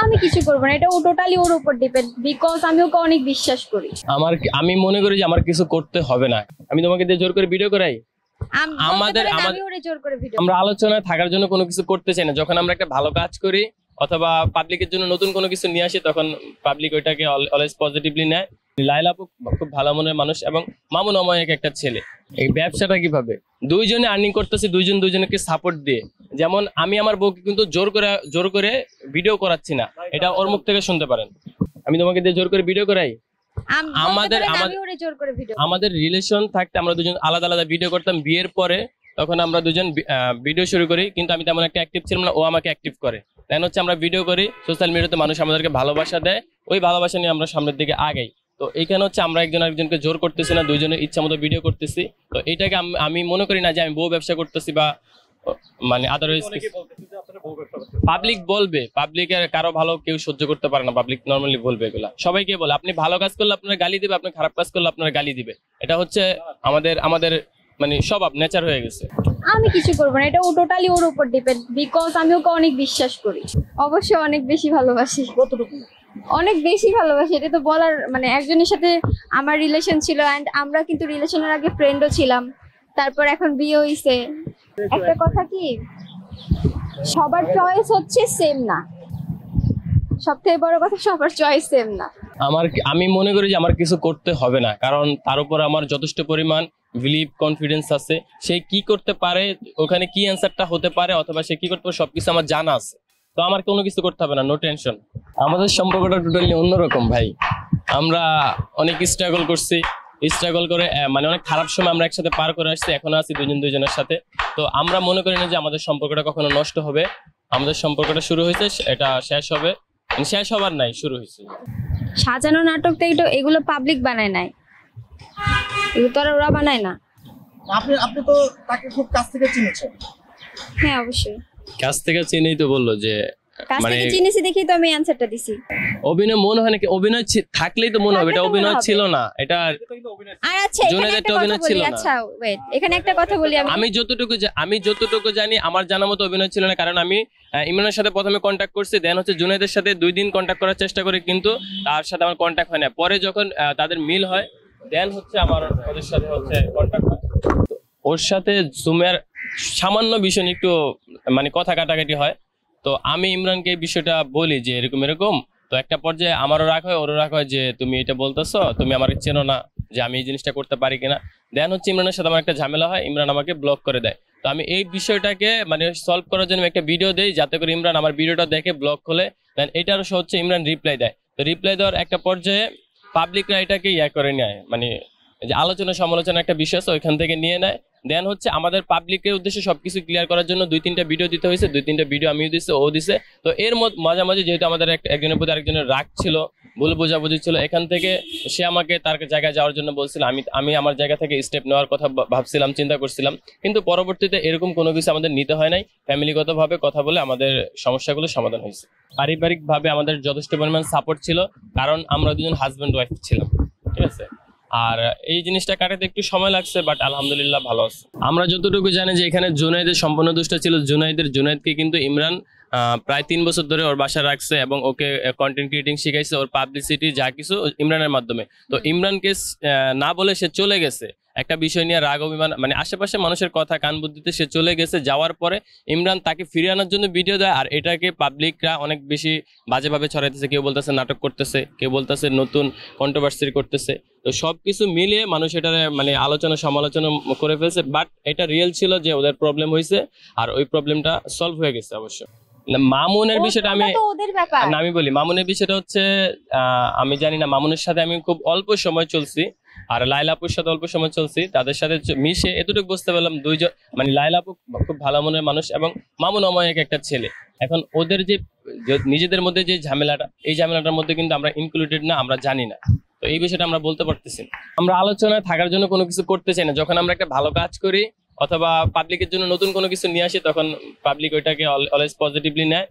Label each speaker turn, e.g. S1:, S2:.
S1: আমি কিছু করবো না, এটা ও টোটালি ওর উপর ডিপেন্ড, বিকজ আমি ওকে অনেক বিশ্বাস করি।
S2: আমি মনে করি যে আমার কিছু করতে হবে না। আমি তোমাকে দিয়ে জোর করে ভিডিও করাই? আমরা আলোচনায় থাকার জন্য কোনো কিছু করতে চাই না। যখন আমরা একটা ভালো কাজ করি অথবা পাবলিকের জন্য নতুন কোনো কিছু নিয়ে আসি, তখন পাবলিক ওইটাকে অলওয়েজ পজিটিভলি নেয়। লাইলা আপু খুব ভালো মনের মানুষ এবং মামুন অমায়িক একটা ছেলে। এই ব্যবসাটা কিভাবে দুইজনে আর্নিং করতেছে, দুইজনকে সাপোর্ট দিয়ে। যেমন আমি আমার বউকে কিন্তু জোর করে ভিডিও করাচ্ছি না, এটা ওর মুখ থেকে শুনতে পারেন। আমি তোমাকে দিয়ে জোর করে ভিডিও করাই? আমাদের রিলেশন থাকতে আমরা দুজন আলাদা আলাদা ভিডিও করতাম। বিয়ের পরে তখন আমরা দুজন ভিডিও শুরু করি, কিন্তু আমি তেমন একটা অ্যাক্টিভ ছিলাম না, ও আমাকে অ্যাক্টিভ করে। দেন হচ্ছে আমরা ভিডিও করি, সোশ্যাল মিডিয়াতে মানুষ আমাদেরকে ভালোবাসা দেয়, ওই ভালোবাসা নিয়ে আমরা সামনের দিকে আগাই। তো এইখানে হচ্ছে আমরা একজন আরেকজনকে জোর করতেছি না, দুইজনের ইচ্ছা মতো ভিডিও করতেছি। তো এইটাকে আমি মনে করি না যে আমি বউ ব্যবসা করতেছি বা মানে আদারওয়াইজ পাবলিক বলবে। পাবলিকের কারো ভালো কেউ সহ্য করতে পারে না, পাবলিক নরমালি বলবে এগুলা, সবাইকে বলে। আপনি ভালো কাজ করলে আপনার গালি দিবে, আপনি খারাপ কাজ করলে আপনার গালি দিবে। এটা হচ্ছে আমাদের মানে স্বভাব, নেচার হয়ে গেছে।
S1: আমি কিছু করবো না, এটা ও টোটালি ওর উপর ডিপেন্ড, বিকজ আমি ওকে অনেক বিশ্বাস করি। অবশ্যই অনেক বেশি ভালোবাসি। কতটুকু? অনেক বেশি ভালোবাসি, এটা তো বলার মানে। একজনের সাথে আমার রিলেশন ছিল, এন্ড আমরা কিন্তু রিলেশনের আগে ফ্রেন্ডও ছিলাম, তারপর এখন বিয়ে হইছে। একটা কথা কি, সবার চয়েস হচ্ছে সেম না, সবথেকে বড় কথা সবার চয়েস সেম না।
S2: আমি মনে করি যে আমার কিছু করতে হবে না, কারণ তার উপর আমার যথেষ্ট পরিমাণ বিলিভ, কনফিডেন্স আছে। সে কি করতে পারে, ওখানে কি অ্যান্সারটা হতে পারে, অথবা সে কি করতে পারে সবকিছু আমার জানা আছে। তো আমার কোনো কিছু করতে হবে না, নো টেনশন। আমাদের সম্পর্কটা টোটালি অন্যরকম ভাই। আমরা অনেক স্ট্রাগল করছি, স্ট্রাগল করে মানে অনেক খারাপ সময় আমরা একসাথে পার করে আসছি, এখনো আছি দুজনের সাথে। তো আমরা মনে করি না যে আমাদের সম্পর্কটা কখনো নষ্ট হবে। আমাদের সম্পর্কটা শুরু হয়েছে, এটা শেষ হবে, শেষ হবার নাই, শুরু হয়েছে।
S1: সাজানো নাটক তো এগুলো পাবলিক বানায় নাই, এগুলো তো ওরা বানায় না।
S3: আপনি তো তাকে খুব কাছ থেকে চিনেছেন।
S1: হ্যাঁ অবশ্যই
S2: কাছ থেকে চিনেই তো বললো যে
S1: মানে চিনেছি দেখেই তো আমি অ্যানসারটা দিছি।
S2: অভিনয় মনে হয় নাকি? অভিনয় থাকলেই তো মনে হবে, এটা অভিনয় ছিল না, এটা।
S1: আর আচ্ছা এখানে একটা কথা বলি, আচ্ছা ওয়েট, এখানে একটা কথা বলি।
S2: আমি যতটুকু জানি আমার জানা মতো অভিনয় ছিল না, কারণ আমি ইমরানের সাথে প্রথমে কন্ট্যাক্ট করছি, দেন হচ্ছে জুনাইদের সাথে 2 দিন কন্ট্যাক্ট করার চেষ্টা করি, কিন্তু তার সাথে আমার কন্ট্যাক্ট হয় না। পরে যখন তাদের মিল হয়, দেন হচ্ছে আমার ওদের সাথে হচ্ছে কন্ট্যাক্ট হয়। ওর সাথে জুমের সামান্য বিষয় একটু মানে কথা কাটাকাটি হয়। তো আমি ইমরানকে এই বিষয়টা বলি যে এরকম এরকম। তো একটা পর্যায়ে আমারও রাগ হয়, ওরও রাগ হয় যে তুমি এটা বলতেছো, তুমি আমাকে চেনো না, যে আমি এই জিনিসটা করতে পারি কিনা। দেন হচ্ছে ইমরানের সাথে আমার একটা ঝামেলা হয়, ইমরান আমাকে ব্লক করে দেয়। তো আমি এই বিষয়টাকে মানে সলভ করার জন্য একটা ভিডিও দেই, যাতে করে ইমরান আমার ভিডিওটা দেখে ব্লক হলে দেন এটার হচ্ছে ইমরান রিপ্লাই দেয়। তো রিপ্লাই দেওয়ার একটা পর্যায়ে পাবলিকরা এটাকে করে নেয়, মানে যে আলোচনা সমালোচনা একটা বিষয় আছে ওইখান থেকে নিয়ে নেয়। দেন হচ্ছে আমাদের পাবলিকের উদ্দেশ্যে সবকিছু ক্লিয়ার করার জন্য 2-3টা ভিডিও দিতে হয়েছে, 2-3টা ভিডিও আমিও দিছে, ও দিছে। তো এর মাঝামাঝি যেহেতু আমাদের একজনের প্রতি আরেকজনের রাগ ছিল, ভুল বোঝাবুঝি ছিল, এখান থেকে সে আমাকে তার জায়গায় যাওয়ার জন্য বলছিল। আমি আমার জায়গা থেকে স্টেপ নেওয়ার কথা ভাবছিলাম, চিন্তা করছিলাম, কিন্তু পরবর্তীতে এরকম কোনো কিছু আমাদের নিতে হয় নাই। ফ্যামিলিগতভাবে কথা বলে আমাদের সমস্যাগুলো সমাধান হয়েছে। পারিবারিকভাবে আমাদের যথেষ্ট পরিমাণ সাপোর্ট ছিল, কারণ আমরা দুজন হাজব্যান্ড ওয়াইফ ছিলাম, ঠিক আছে। আর এই জিনিসটা কাটাতে একটু সময় লাগছে, বাট আলহামদুলিল্লাহ ভালো আছে। আমরা যতটুকু জানি যে এখানে জুনাইদের সম্পূর্ণ দোষটা ছিল জুনাইদকে কিন্তু ইমরান প্রায় 3 বছর ধরে ওর বাসায় রাখছে এবং ওকে কন্টেন্ট ক্রিয়েটিং শিখাইছে, ওর পাবলিসিটি যা কিছু ইমরানের মাধ্যমে। তো ইমরানকে না বলে সে চলে গেছে একটা বিষয় নিয়ে, রাগ অভিমান মানে আশেপাশে মানুষের কথা কান বুদ্ধিতে সে চলে গেছে। যাওয়ার পরে ইমরান তাকে ফিরিয়ে আনার জন্য ভিডিও দেয়, আর এটাকে পাবলিকরা অনেক বেশি বাজেভাবে ছড়াইতেছে। কেউ বলতেছে নাটক করতেছে, কেউ বলতেছে নতুন কন্ট্রোভার্সি করতেছে। তো সবকিছু মিলিয়ে মানুষ এটা মানে আলোচনা সমালোচনা করে ফেলছে, বাট এটা রিয়েল ছিল যে ওদের প্রবলেম হয়েছে, আর ওই প্রবলেমটা সলভ হয়ে গেছে। অবশ্য মামুনের বিষয়টা আমি বলি, মামুনের বিষয়টা হচ্ছে আমি জানি না, মামুনের সাথে আমি খুব অল্প সময় চলছি, আর লাইলা আপুর সাথে অল্প সময় চলছি। তাদের সাথে মিশে এতটুকু বুঝতে পারলাম দুইজন মানে লাইলা আপু খুব ভালো মনের মানুষ এবং মামুন অমায়িক একটা ছেলে। এখন ওদের যে নিজেদের মধ্যে যে ঝামেলাটা, এই ঝামেলাটার মধ্যে কিন্তু আমরা ইনক্লুডেড না, আমরা জানি না। তো এই বিষয়টা আমরা বলতে পারতেছি না। আমরা আলোচনায় থাকার জন্য কোনো কিছু করতে চাই না। যখন আমরা একটা ভালো কাজ করি অথবা পাবলিকের জন্য নতুন কোনো কিছু নিয়ে আসি, তখন পাবলিক ওইটাকে অলওয়েজ পজিটিভলি নেয়।